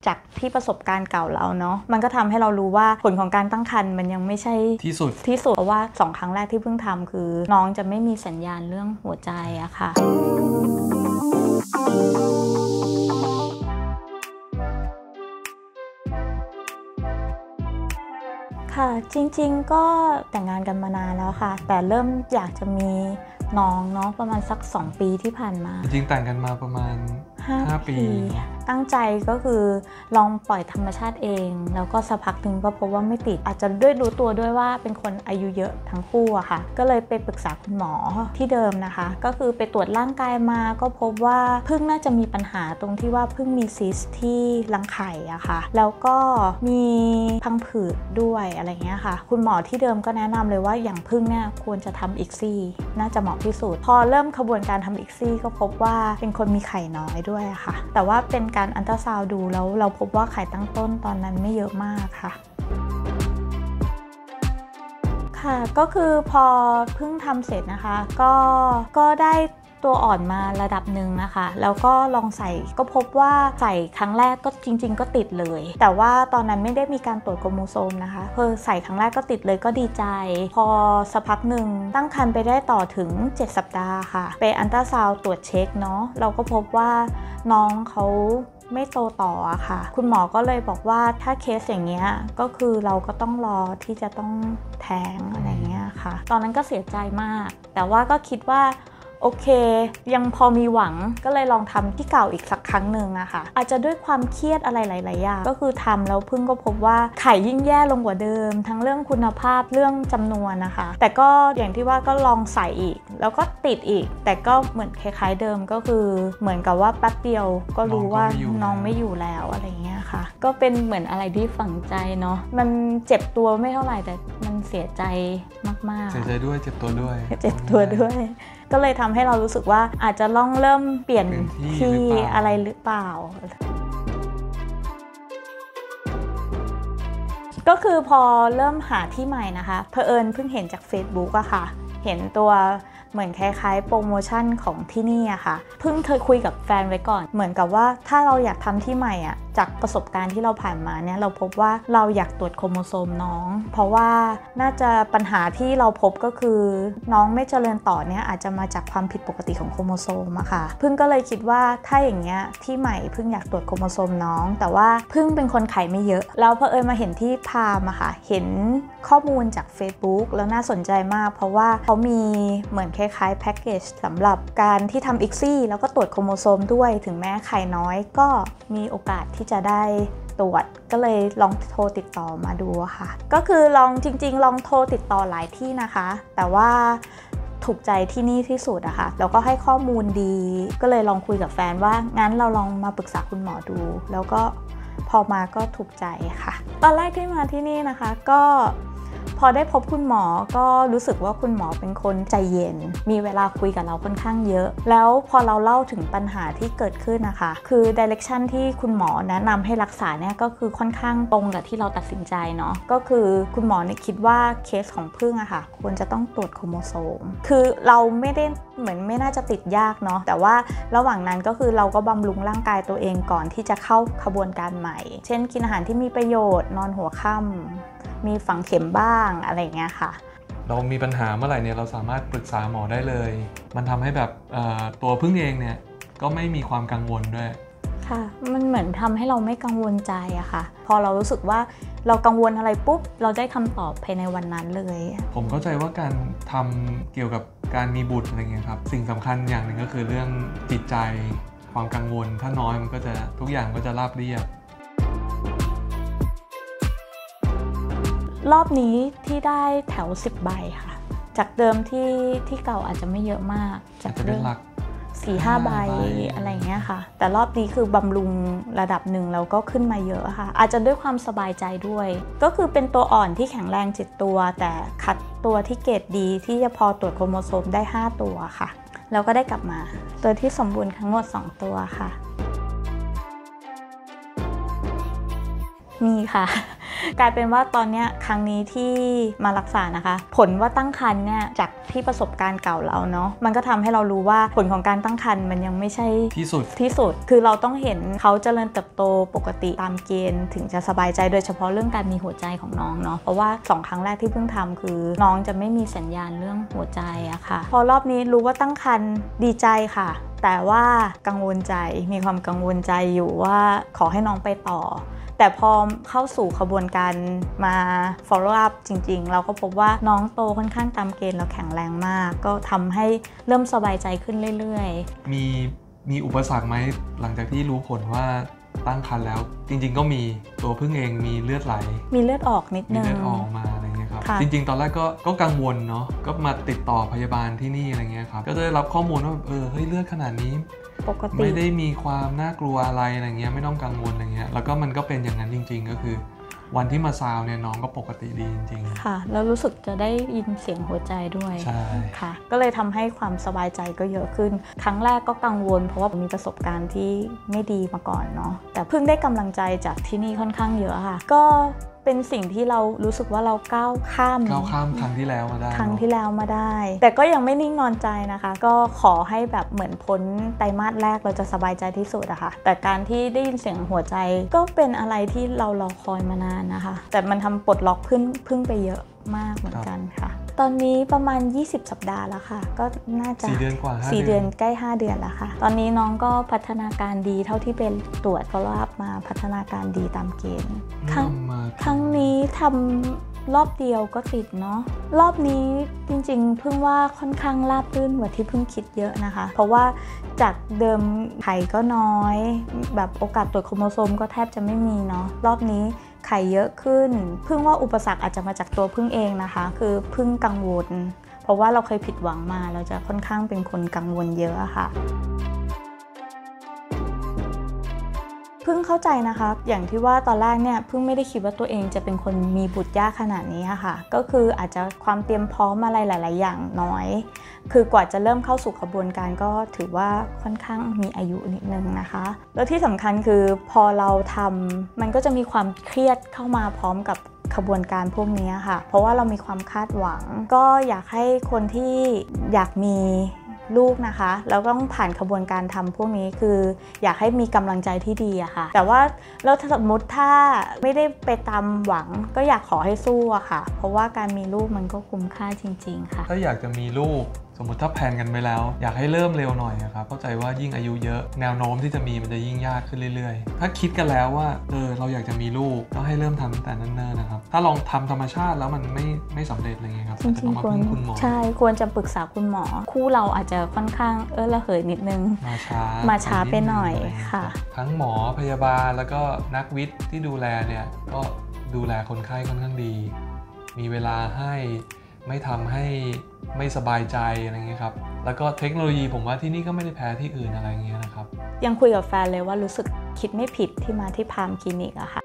จากที่ประสบการณ์เก่าเราเนาะมันก็ทำให้เรารู้ว่าผลของการตั้งครรภ์มันยังไม่ใช่ที่สุดเพราะว่า2 ครั้งแรกที่เพิ่งทำคือน้องจะไม่มีสัญญาณเรื่องหัวใจอะค่ะค่ะจริงๆก็แต่งงานกันมานานแล้วค่ะแต่เริ่มอยากจะมีน้องเนาะประมาณสัก2 ปีที่ผ่านมาจริงแต่งกันมาประมาณ5 ปีตั้งใจก็คือลองปล่อยธรรมชาติเองแล้วก็สักพักหนึ่งก็พบว่าไม่ติดอาจจะด้วยรู้ตัวด้วยว่าเป็นคนอายุเยอะทั้งคู่อะค่ะก็เลยไปปรึกษาคุณหมอที่เดิมนะคะก็คือไปตรวจร่างกายมาก็พบว่าพึ่งน่าจะมีปัญหาตรงที่ว่าพึ่งมีซิสที่รังไข่อะค่ะแล้วก็มีพังผืดด้วยอะไรเงี้ยค่ะคุณหมอที่เดิมก็แนะนำเลยว่าอย่างพึ่งเนี่ยควรจะทำอีกซี่น่าจะเหมาะที่สุดพอเริ่มขบวนการทำอีกซี่ก็พบว่าเป็นคนมีไข่น้อยด้วยอะค่ะแต่ว่าเป็นการอัลตราซาวด์ดูแล้วเราพบว่าไข่ตั้งต้นตอนนั้นไม่เยอะมากค่ะค่ะก็คือพอเพิ่งทำเสร็จนะคะก็ได้ตัวอ่อนมาระดับหนึ่งนะคะแล้วก็ลองใส่ก็พบว่าใส่ครั้งแรกก็จริงๆก็ติดเลยแต่ว่าตอนนั้นไม่ได้มีการตรวจโครโมโซมนะคะพอใส่ครั้งแรกก็ติดเลยก็ดีใจพอสักพักหนึ่งตั้งครรภ์ไปได้ต่อถึง7 สัปดาห์ค่ะไปอัลตราซาวด์ตรวจเช็คเนาะเราก็พบว่าน้องเขาไม่โตต่ออะค่ะคุณหมอก็เลยบอกว่าถ้าเคสอย่างเงี้ยก็คือเราก็ต้องรอที่จะต้องแท้งอะไรเงี้ยค่ะตอนนั้นก็เสียใจมากแต่ว่าก็คิดว่าโอเคยังพอมีหวังก็เลยลองทำที่เก่าอีกสักครั้งหนึ่งอะค่ะอาจจะด้วยความเครียดอะไรหลายๆอย่างก็คือทำแล้วพึ่งก็พบว่าไข่ยิ่งแย่ลงกว่าเดิมทั้งเรื่องคุณภาพเรื่องจำนวนนะคะแต่ก็อย่างที่ว่าก็ลองใส่อีกแล้วก็ติดอีกแต่ก็เหมือนคล้ายๆเดิมก็คือเหมือนกับว่าแป๊บเดียวก็รู้ว่าน้องไม่อยู่แล้วอะไรเงี้ยค่ะก็เป็นเหมือนอะไรที่ฝังใจเนาะมันเจ็บตัวไม่เท่าไหร่แต่มันเสียใจมากๆเสียใจด้วยเจ็บตัวด้วยก็เลยทำให้เรารู้สึกว่าอาจจะลองเริ่มเปลี่ยนที่อะไรหรือเปล่าก็คือพอเริ่มหาที่ใหม่นะคะเผอิญเพิ่งเห็นจาก Facebook อะค่ะเห็นตัวเหมือนคล้ายๆโปรโมชั่นของที่นี่อะค่ะเพิ่งเคยคุยกับแฟนไว้ก่อนเหมือนกับว่าถ้าเราอยากทำที่ใหม่อะจากประสบการณ์ที่เราผ่านมาเนี่ยเราพบว่าเราอยากตรวจโครโมโซมน้องเพราะว่าน่าจะปัญหาที่เราพบก็คือน้องไม่เจริญต่อเนี่ยอาจจะมาจากความผิดปกติของโครโมโซมอะค่ะพึ่งก็เลยคิดว่าถ้าอย่างเงี้ยที่ใหม่พึ่งอยากตรวจโครโมโซมน้องแต่ว่าพึ่งเป็นคนไข่ไม่เยอะแล้วเผอิญมาเห็นที่พามอะค่ะเห็นข้อมูลจาก Facebook แล้วน่าสนใจมากเพราะว่าเขามีเหมือนคล้ายๆแพ็กเกจสำหรับการที่ทำอีกซี่แล้วก็ตรวจโครโมโซมด้วยถึงแม้ไข่น้อยก็มีโอกาสที่จะได้ตรวจก็เลยลองโทรติดต่อมาดูค่ะก็คือลองจริงๆลองโทรติดต่อหลายที่นะคะแต่ว่าถูกใจที่นี่ที่สุดอะค่ะแล้วก็ให้ข้อมูลดีก็เลยลองคุยกับแฟนว่างั้นเราลองมาปรึกษาคุณหมอดูแล้วก็พอมาก็ถูกใจค่ะตอนแรกที่มาที่นี่นะคะก็พอได้พบคุณหมอก็รู้สึกว่าคุณหมอเป็นคนใจเย็นมีเวลาคุยกับเราค่อนข้างเยอะแล้วพอเราเล่าถึงปัญหาที่เกิดขึ้นนะคะคือ direction ที่คุณหมอแนะนำให้รักษาเนี่ยก็คือค่อนข้างตรงกับที่เราตัดสินใจเนาะก็คือคุณหมอเนี่ยคิดว่าเคสของพึ่งอะค่ะควรจะต้องตรวจโครโมโซมคือเราไม่ได้เหมือนไม่น่าจะติดยากเนาะแต่ว่าระหว่างนั้นก็คือเราก็บำรุงร่างกายตัวเองก่อนที่จะเข้าขบวนการใหม่เช่นกินอาหารที่มีประโยชน์นอนหัวค่ำมีฝังเข็มบ้างอะไรเงี้ยค่ะเรามีปัญหาเมื่อไหร่เนี่ยเราสามารถปรึกษาหมอได้เลยมันทำให้แบบตัวพึ่งเองเนี่ยก็ไม่มีความกังวลด้วยค่ะมันเหมือนทำให้เราไม่กังวลใจอะค่ะพอเรารู้สึกว่าเรากังวลอะไรปุ๊บเราได้คำตอบภายในวันนั้นเลยผมเข้าใจว่าการทำเกี่ยวกับการมีบุตรอะไรเงี้ยครับสิ่งสำคัญอย่างหนึ่งก็คือเรื่องจิตใจความกังวลถ้าน้อยมันก็จะทุกอย่างก็จะราบเรียบรอบนี้ที่ได้แถว10 ใบค่ะจากเดิมที่เก่าอาจจะไม่เยอะมากจากเรื่อง 4-5 ใบอะไรเงี้ยค่ะแต่รอบนี้คือบำรุงระดับหนึ่งแล้วก็ขึ้นมาเยอะค่ะอาจจะด้วยความสบายใจด้วยก็คือเป็นตัวอ่อนที่แข็งแรง7 ตัวแต่คัดตัวที่เกรดดีที่จะพอตรวจโครโมโซมได้5 ตัวค่ะแล้วก็ได้กลับมาตัวที่สมบูรณ์ทั้งหมด2 ตัวค่ะมีค่ะ กลายเป็นว่าตอนเนี้ยครั้งนี้ที่มารักษานะคะ ผลว่าตั้งครรภ์เนี่ยจากที่ประสบการณ์เก่าเราเนาะมันก็ทำให้เรารู้ว่าผลของการตั้งครรภ์มันยังไม่ใช่ที่สุดคือเราต้องเห็นเขาเจริญเติบโตปกติตามเกณฑ์ถึงจะสบายใจโดยเฉพาะเรื่องการมีหัวใจของน้องเนาะเพราะว่า2 ครั้งแรกที่เพิ่งทำคือน้องจะไม่มีสัญญาณเรื่องหัวใจอะค่ะพอรอบนี้รู้ว่าตั้งครรภ์ดีใจค่ะแต่ว่ากังวลใจมีความกังวลใจอยู่ว่าขอให้น้องไปต่อแต่พอเข้าสู่ขบวนการมา follow up จริงๆเราก็พบว่าน้องโตค่อนข้างตามเกณฑ์แล้วแข็งแรงมากก็ทำให้เริ่มสบายใจขึ้นเรื่อยๆมีอุปสรรคไหมหลังจากที่รู้ผลว่าตั้งครรภ์แล้วจริงๆก็มีตัวพึ่งเองมีเลือดไหลมีเลือดออกนิดนึงมีเลือดออกมาอะไรเงี้ยครับจริงๆตอนแรกก็กังวลเนาะก็มาติดต่อพยาบาลที่นี่อะไรเงี้ยครับก็ได้รับข้อมูลว่าเฮ้ยเลือดขนาดนี้ปกติไม่ได้มีความน่ากลัวอะไรเงี้ยไม่ต้องกังวลอะไรเงี้ยแล้วก็มันก็เป็นอย่างนั้นจริงๆก็คือวันที่มาซาวเนี่ยน้องก็ปกติดีจริงๆค่ะแล้วรู้สึกจะได้ยินเสียงหัวใจด้วยใช่ค่ะก็เลยทำให้ความสบายใจก็เยอะขึ้นครั้งแรกก็กังวลเพราะว่ามีประสบการณ์ที่ไม่ดีมาก่อนเนาะแต่เพิ่งได้กำลังใจจากที่นี่ค่อนข้างเยอะค่ะก็เป็นสิ่งที่เรารู้สึกว่าเราก้าวข้ามครั้งที่แล้วมาได้ แต่ก็ยังไม่นิ่งนอนใจนะคะก็ขอให้แบบเหมือนพ้นไตรมาสแรกเราจะสบายใจที่สุดอะค่ะแต่การที่ได้ยินเสียงหัวใจก็เป็นอะไรที่เรารอคอยมานานนะคะแต่มันทำปลดล็อกพึ่งไปเยอะมากเหมือนกันค่ะตอนนี้ประมาณ20 สัปดาห์แล้วค่ะก็น่าจะ4 เดือนกว่า4 เดือนใกล้5 เดือนแล้วค่ะตอนนี้น้องก็พัฒนาการดีเท่าที่เป็นตรวจ follow up มาพัฒนาการดีตามเกณฑ์ครั้งนี้ทำรอบเดียวก็ติดเนาะรอบนี้จริงๆเพิ่งว่าค่อนข้างราบรื่นกว่าที่เพิ่งคิดเยอะนะคะเพราะว่าจากเดิมไข่ก็น้อยแบบโอกาสตรวจโครโมโซมก็แทบจะไม่มีเนาะรอบนี้ไข่เยอะขึ้นพึ่งว่าอุปสรรคอาจจะมาจากตัวพึ่งเองนะคะคือพึ่งกังวลเพราะว่าเราเคยผิดหวังมาเราจะค่อนข้างเป็นคนกังวลเยอะค่ะพึ่งเข้าใจนะคะอย่างที่ว่าตอนแรกเนี่ยพึ่งไม่ได้คิดว่าตัวเองจะเป็นคนมีบุตรยากขนาดนี้ค่ะก็คืออาจจะความเตรียมพร้อมอะไรหลายๆอย่างน้อยคือกว่าจะเริ่มเข้าสู่ขบวนการก็ถือว่าค่อนข้างมีอายุนิดนึงนะคะแล้วที่สำคัญคือพอเราทำมันก็จะมีความเครียดเข้ามาพร้อมกับขบวนการพวกนี้ค่ะเพราะว่าเรามีความคาดหวังก็อยากให้คนที่อยากมีลูกนะคะแล้วต้องผ่านขบวนการทำพวกนี้คืออยากให้มีกำลังใจที่ดีอะค่ะแต่ว่าแล้วสมมติถ้าไม่ได้ไปตามหวังก็อยากขอให้สู้อะค่ะเพราะว่าการมีลูกมันก็คุ้มค่าจริงๆค่ะถ้าอยากจะมีลูกสมมติถ้าแพลนกันไปแล้วอยากให้เริ่มเร็วหน่อยครับเข้าใจว่ายิ่งอายุเยอะแนวโน้มที่จะมีมันจะยิ่งยากขึ้นเรื่อยๆถ้าคิดกันแล้วว่าเราอยากจะมีลูกก็ให้เริ่มทำตั้งแต่เนิ่นๆนะครับถ้าลองทำธรรมชาติแล้วมันไม่สำเร็จอะไรเงี้ยครับจริงๆควรใช่ควรจะปรึกษาคุณหมอคู่เราอาจจะค่อนข้างระเหยนิดนึงมาช้าไปหน่อยค่ะทั้งหมอพยาบาลแล้วก็นักวิทย์ที่ดูแลเนี่ยก็ดูแลคนไข้ค่อนข้างดีมีเวลาให้ไม่ทำให้ไม่สบายใจอะไรเงี้ยครับแล้วก็เทคโนโลยีผมว่าที่นี่ก็ไม่ได้แพ้ที่อื่นอะไรเงี้ยนะครับยังคุยกับแฟนเลยว่ารู้สึกคิดไม่ผิดที่มาที่พามคลินิกอะค่ะ